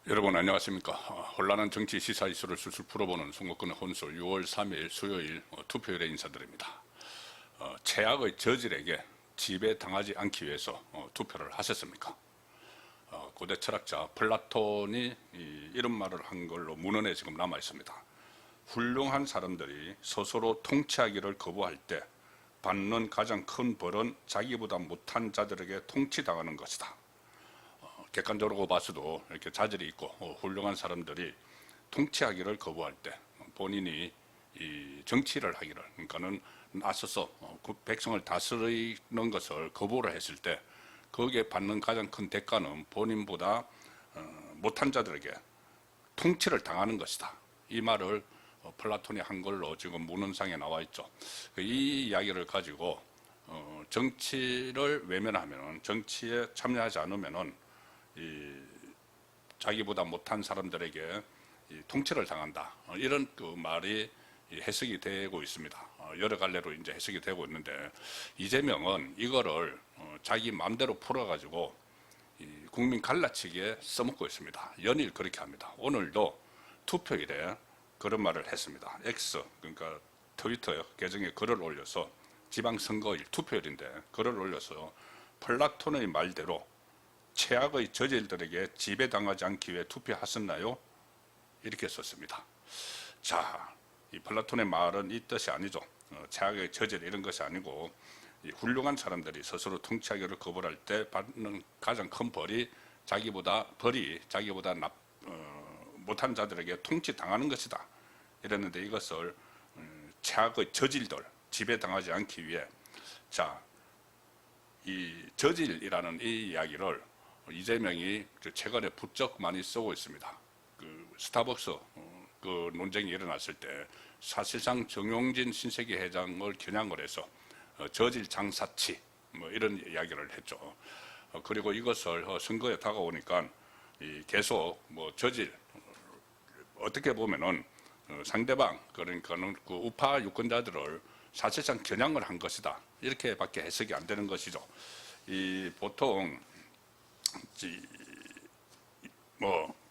여러분 안녕하십니까. 혼란한 정치 시사 이슈를 술술 풀어보는 선거권의 혼술 6월 3일 수요일 투표일에 인사드립니다. 최악의 저질에게 지배당하지 않기 위해서 투표를 하셨습니까? 고대 철학자 플라톤이 이런 말을 한 걸로 문헌에 지금 남아 있습니다. 훌륭한 사람들이 스스로 통치하기를 거부할 때 받는 가장 큰 벌은 자기보다 못한 자들에게 통치당하는 것이다. 객관적으로 봐서도 이렇게 자질이 있고 훌륭한 사람들이 통치하기를 거부할 때 본인이 이 정치를 하기를, 그러니까는 나서서 백성을 다스리는 것을 거부를 했을 때 거기에 받는 가장 큰 대가는 본인보다 못한 자들에게 통치를 당하는 것이다. 이 말을 플라톤이 한 걸로 지금 문헌상에 나와 있죠. 이 이야기를 가지고 정치를 외면하면은, 정치에 참여하지 않으면은 자기보다 못한 사람들에게 통치를 당한다. 이런 그 말이 해석이 되고 있습니다. 여러 갈래로 이제 해석이 되고 있는데, 이재명은 이거를 자기 마음대로 풀어가지고 국민 갈라치기에 써먹고 있습니다. 연일 그렇게 합니다. 오늘도 투표일에 그런 말을 했습니다. X, 그러니까 트위터 계정에 글을 올려서, 지방선거일 투표일인데 글을 올려서 플라톤의 말대로 최악의 저질들에게 지배당하지 않기 위해 투표하셨나요? 이렇게 썼습니다. 자, 이 플라톤의 말은 이 뜻이 아니죠. 최악의 저질 이런 것이 아니고, 이 훌륭한 사람들이 스스로 통치하기를 거부할 때 받는 가장 큰 벌이 자기보다 못한 자들에게 통치당하는 것이다. 이랬는데, 이것을 최악의 저질들 지배당하지 않기 위해, 자, 이 저질이라는 이 이야기를 이재명이 최근에 부쩍 많이 쓰고 있습니다. 그 스타벅스 그 논쟁이 일어났을 때 사실상 정용진 신세계 회장을 겨냥을 해서 저질 장사치 뭐 이런 이야기를 했죠. 그리고 이것을 선거에 다가오니까 계속 뭐 저질, 어떻게 보면은 상대방, 그러니까는 그 우파 유권자들을 사실상 겨냥을 한 것이다. 이렇게밖에 해석이 안 되는 것이죠. 보통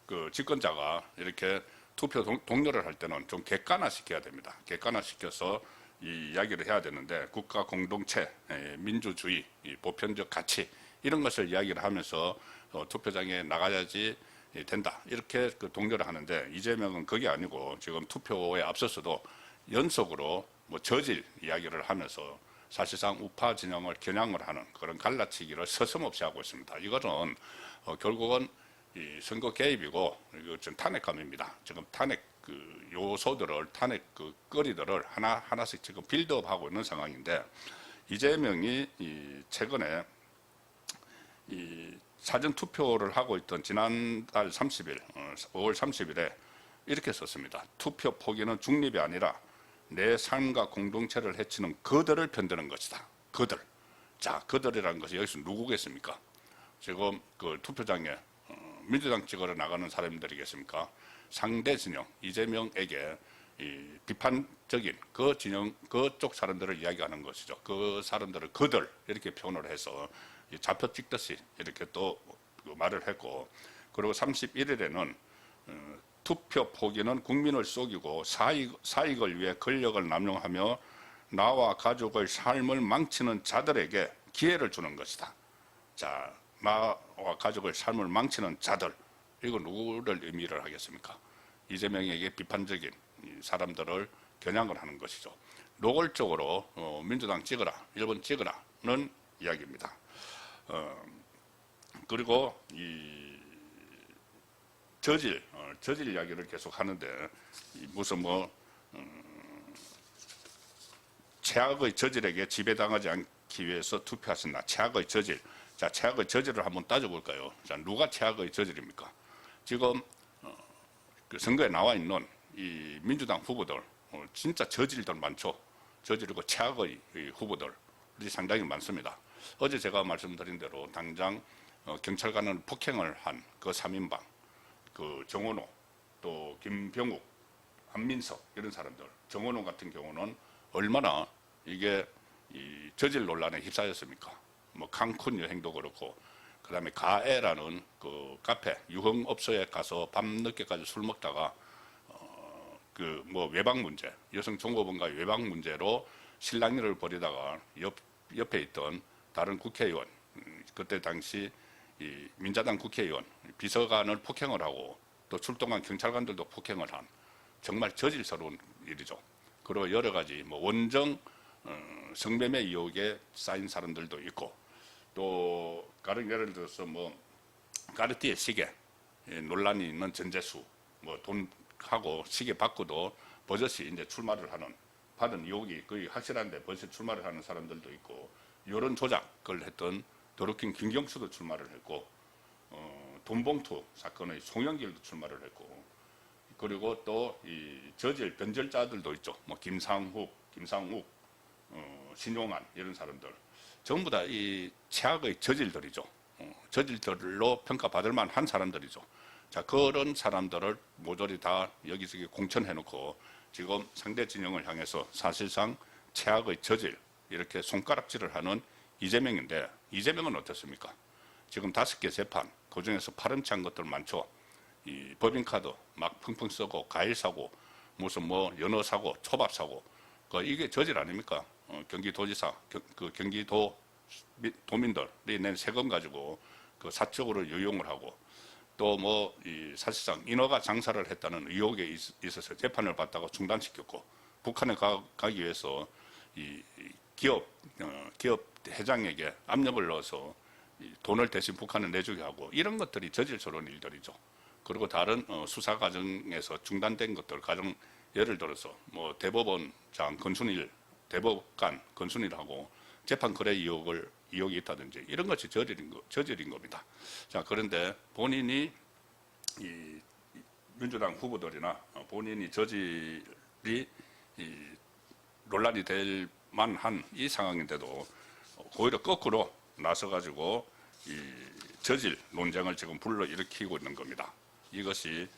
그 집권자가 이렇게 투표 동료를 할 때는 좀 객관화시켜야 됩니다. 객관화시켜서 이 이야기를 해야 되는데, 국가 공동체, 민주주의, 보편적 가치 이런 것을 이야기를 하면서 투표장에 나가야지 된다. 이렇게 그 동료를 하는데, 이재명은 그게 아니고 지금 투표에 앞서서도 연속으로 뭐 저질 이야기를 하면서 사실상 우파 진영을 겨냥을 하는 그런 갈라치기를 서슴없이 하고 있습니다. 이거는 결국은 이 선거 개입이고, 이거 좀 탄핵감입니다. 지금 탄핵 그 요소들을, 탄핵 그 거리들을 하나씩 지금 빌드업하고 있는 상황인데, 이재명이 최근에 사전 투표를 하고 있던 지난달 30일, 5월 30일에 이렇게 썼습니다. 투표 포기는 중립이 아니라 내 삶과 공동체를 해치는 그들을 편드는 것이다. 그들. 자, 그들이라는 것이 여기서 누구겠습니까? 지금 그 투표장에 민주당 찍으러 나가는 사람들이겠습니까? 상대 진영, 이재명에게 비판적인 그 진영, 그쪽 사람들을 이야기하는 것이죠. 그 사람들을 그들, 이렇게 표현을 해서 좌표 찍듯이 이렇게 또 말을 했고, 그리고 31일에는 투표 포기는 국민을 속이고 사익을 위해 권력을 남용하며 나와 가족의 삶을 망치는 자들에게 기회를 주는 것이다. 자, 나와 가족의 삶을 망치는 자들, 이거 누구를 의미를 하겠습니까? 이재명에게 비판적인 사람들을 겨냥을 하는 것이죠. 노골적으로 민주당 찍어라, 일본 찍어라는 이야기입니다. 그리고 저질 이야기를 계속 하는데, 무슨 최악의 저질에게 지배당하지 않기 위해서 투표하셨나? 최악의 저질. 자, 최악의 저질을 한번 따져볼까요? 자, 누가 최악의 저질입니까? 지금 그 선거에 나와 있는 이 민주당 후보들, 진짜 저질들 많죠. 저질이고 최악의 후보들이 상당히 많습니다. 어제 제가 말씀드린 대로 당장 경찰관을 폭행을 한 그 3인방, 그 정원호, 또 김병욱, 안민석 이런 사람들, 정원호 같은 경우는 얼마나 이게 이 저질 논란에 휩싸였습니까? 뭐 칸쿤 여행도 그렇고, 그다음에 가해라는 그 카페 유흥업소에 가서 밤늦게까지 술 먹다가 그 뭐 외박 문제, 여성 종업원과 외박 문제로 실랑이를 벌이다가 옆에 있던 다른 국회의원, 그때 당시 이 민자당 국회의원 비서관을 폭행을 하고 또 출동한 경찰관들도 폭행을 한 정말 저질스러운 일이죠. 그리고 여러 가지 뭐 원정 성매매 의혹에 쌓인 사람들도 있고, 또 다른 예를 들어서 뭐 까르띠에 시계 논란이 있는 전재수, 뭐 돈하고 시계 받고도 버젓이 이제 출마를 하는, 받은 의혹이 거의 확실한데 버젓이 출마를 하는 사람들도 있고, 여론 조작을 했던 더러킨 김경수도 출마를 했고, 돈봉투 사건의 송영길도 출마를 했고, 그리고 또 이 저질 변절자들도 있죠. 뭐 김상욱, 신용환 이런 사람들 전부 다 이 최악의 저질들이죠. 저질들로 평가받을 만한 사람들이죠. 자, 그런 사람들을 모조리 다 여기저기 공천해놓고 지금 상대 진영을 향해서 사실상 최악의 저질 이렇게 손가락질을 하는 이재명인데, 이재명은 어떻습니까? 지금 5개 재판, 그중에서 파렴치한 것들 많죠. 이 법인카드 막 펑펑 쓰고 과일 사고 무슨 뭐 연어 사고 초밥 사고, 이게 저질 아닙니까? 경기도지사, 그 경기도 도민들이 낸 세금 가지고 그 사적으로 유용을 하고, 또 뭐 사실상 인허가 장사를 했다는 의혹에 있어서 재판을 받다가 중단시켰고, 북한에 가기 위해서 이 기업 회장에게 압력을 넣어서 돈을 대신 북한에 내주게 하고, 이런 것들이 저질스러운 일들이죠. 그리고 다른 수사 과정에서 중단된 것들, 가령 예를 들어서 뭐 대법원장 건순일, 대법관 건순일하고 재판 거래 의혹이 있다든지 이런 것이 저질인 겁니다. 자, 그런데 본인이 이 민주당 후보들이나 본인이 저질이 논란이 될 만한 이 상황인데도 오히려 거꾸로 나서가지고 이 저질 논쟁을 지금 불러일으키고 있는 겁니다. 이것이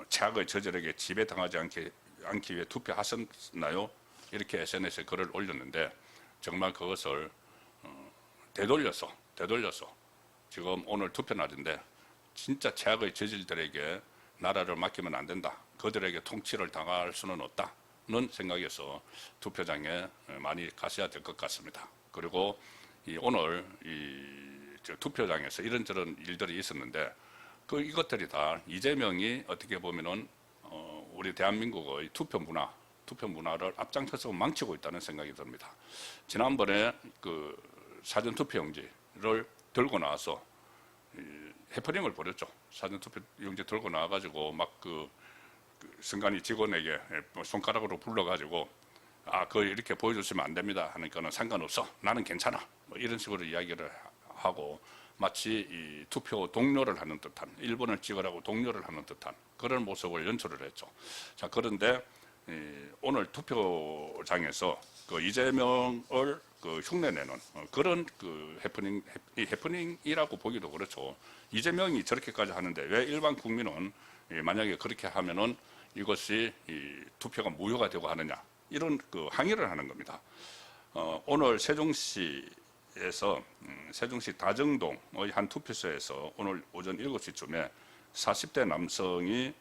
최악의 저질에게 지배당하지 않기 위해 투표하셨나요? 이렇게 SNS에 글을 올렸는데, 정말 그것을 되돌려서 지금 오늘 투표 날인데 진짜 최악의 저질들에게 나라를 맡기면 안 된다, 그들에게 통치를 당할 수는 없다는 생각에서 투표장에 많이 가셔야 될 것 같습니다. 그리고 오늘 투표장에서 이런저런 일들이 있었는데, 이것들이 다 이재명이 어떻게 보면은 우리 대한민국의 투표 문화를 앞장서서 망치고 있다는 생각이 듭니다. 지난번에 그 사전 투표용지를 들고 나와서 해프닝을 벌였죠. 사전 투표용지 들고 나와가지고 막 그 선관위 직원에게 손가락으로 불러가지고 그거 이렇게 보여주시면 안 됩니다 하니까는 상관없어, 나는 괜찮아, 뭐 이런 식으로 이야기를 하고, 마치 이 투표 동료를 하는 듯한, 1번을 찍으라고 동료를 하는 듯한 그런 모습을 연출을 했죠. 자, 그런데 오늘 투표장에서 그 이재명을 그 흉내내는 그런 그 해프닝이라고 보기도 그렇죠. 이재명이 저렇게까지 하는데 왜 일반 국민은 만약에 그렇게 하면은 이것이 투표가 무효가 되고 하느냐, 이런 그 항의를 하는 겁니다. 오늘 세종시에서 세종시 다정동의 한 투표소에서 오늘 오전 7시쯤에 40대 남성이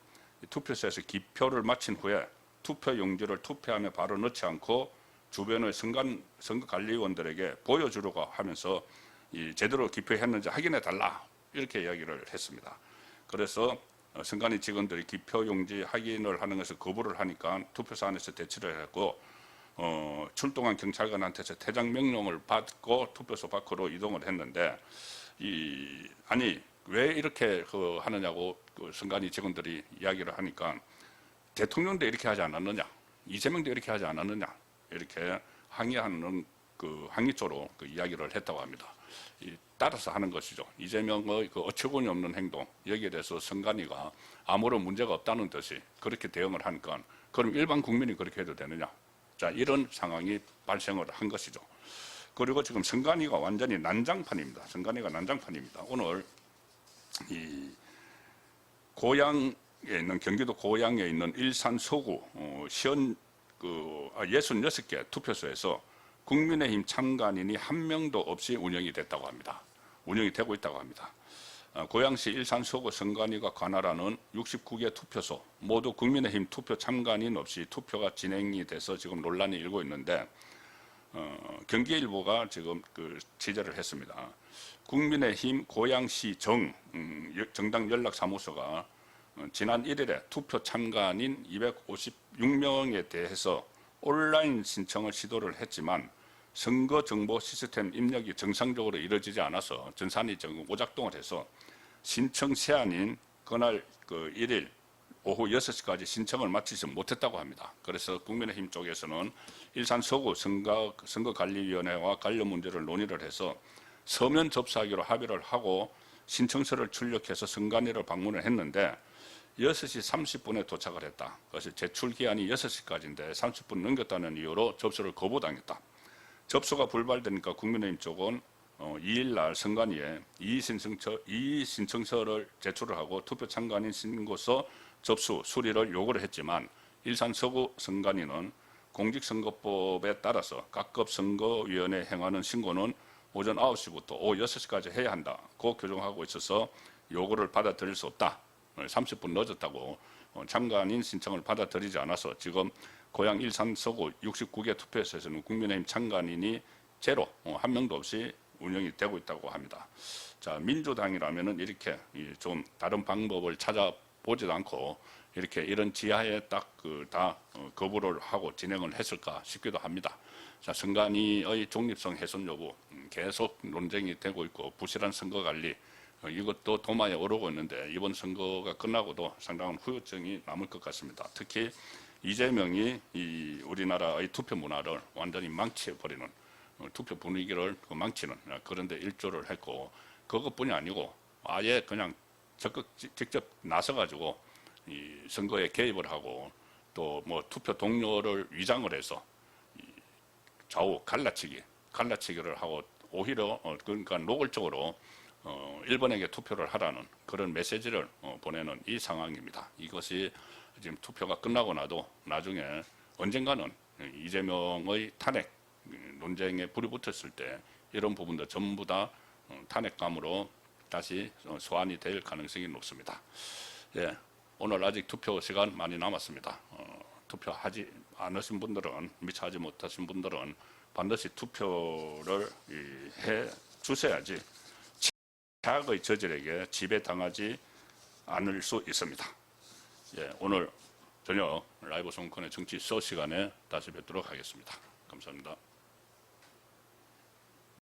투표소에서 기표를 마친 후에 투표용지를 투표함에 바로 넣지 않고 주변의 선거관리위원들에게 보여주려고 하면서 제대로 기표했는지 확인해 달라, 이렇게 이야기를 했습니다. 그래서 선관위 직원들이 기표용지 확인을 하는 것을 거부를 하니까 투표소 안에서 대치를 했고, 출동한 경찰관한테서 퇴장 명령을 받고 투표소 밖으로 이동을 했는데, 아니 왜 이렇게 하느냐고 선관위 직원들이 이야기를 하니까, 대통령도 이렇게 하지 않았느냐, 이재명도 이렇게 하지 않았느냐, 이렇게 항의하는 그 항의조로 그 이야기를 했다고 합니다. 따라서 하는 것이죠. 이재명의 그 어처구니 없는 행동, 여기에 대해서 선관위가 아무런 문제가 없다는 듯이 그렇게 대응을 하니까, 그럼 일반 국민이 그렇게 해도 되느냐? 자, 이런 상황이 발생을 한 것이죠. 그리고 지금 선관위가 완전히 난장판입니다. 선관위가 난장판입니다. 오늘 고양에 있는, 경기도 고양에 있는 일산 서구 시연 66개 투표소에서 국민의힘 참관인이 한 명도 없이 운영이 됐다고 합니다. 운영이 되고 있다고 합니다. 고양시 일산 서구 선관위가 관할하는 69개 투표소 모두 국민의힘 투표 참관인 없이 투표가 진행이 돼서 지금 논란이 일고 있는데 경기일보가 지금 취재를 했습니다. 국민의힘 고양시 정당 연락사무소가 지난 1일에 투표 참관인 256명에 대해서 온라인 신청을 시도를 했지만 선거 정보 시스템 입력이 정상적으로 이루어지지 않아서 전산이 오작동을 해서 신청 세안인 그날 1일 오후 6시까지 신청을 마치지 못했다고 합니다. 그래서 국민의힘 쪽에서는 일산 서구 선거관리위원회와 관련 문제를 논의를 해서 서면 접수하기로 합의를 하고 신청서를 출력해서 선관위를 방문을 했는데 6시 30분에 도착을 했다. 그래서 제출 기한이 6시까지인데 30분 넘겼다는 이유로 접수를 거부당했다. 접수가 불발되니까 국민의힘 쪽은 2일날 선관위에 이의 신청서를 제출을 하고 투표 참관인 신고서 접수 수리를 요구를 했지만 일산 서구 선관위는 공직선거법에 따라서 각급 선거위원회에 행하는 신고는 오전 9시부터 오후 6시까지 해야 한다고 규정하고 있어서 요구를 받아들일 수 없다. 30분 늦었다고 참관인 신청을 받아들이지 않아서 지금 고양 일산 서구 69개 투표소에서는 국민의힘 참관인이 제로 한 명도 없이 운영이 되고 있다고 합니다. 자, 민주당이라면은 이렇게 좀 다른 방법을 찾아보지도 않고 이렇게 이런 지하에 딱 다 거부를 하고 진행을 했을까 싶기도 합니다. 자, 선관위의 중립성 훼손 여부 계속 논쟁이 되고 있고 부실한 선거 관리 이것도 도마에 오르고 있는데 이번 선거가 끝나고도 상당한 후유증이 남을 것 같습니다. 특히 이재명이 우리나라의 투표 문화를 완전히 망쳐버리는 투표 분위기를 망치는 그런 데 일조를 했고 그것뿐이 아니고 아예 그냥 적극 직접 나서가지고 이 선거에 개입을 하고 또 뭐 투표 동료를 위장을 해서 좌우 갈라치기를 하고 오히려 그러니까 노골적으로 일본에게 투표를 하라는 그런 메시지를 보내는 이 상황입니다. 이것이 지금 투표가 끝나고 나도 나중에 언젠가는 이재명의 탄핵 논쟁에 불이 붙었을 때 이런 부분도 전부 다 탄핵감으로 다시 소환이 될 가능성이 높습니다. 예, 오늘 아직 투표 시간 많이 남았습니다. 투표하지 않으신 분들은 미처 하지 못하신 분들은 반드시 투표를 해 주셔야지 최악의 저질에게 지배당하지 않을 수 있습니다. 예, 오늘 저녁 라이브 송콘의 정치 소 시간에 다시 뵙도록 하겠습니다. 감사합니다.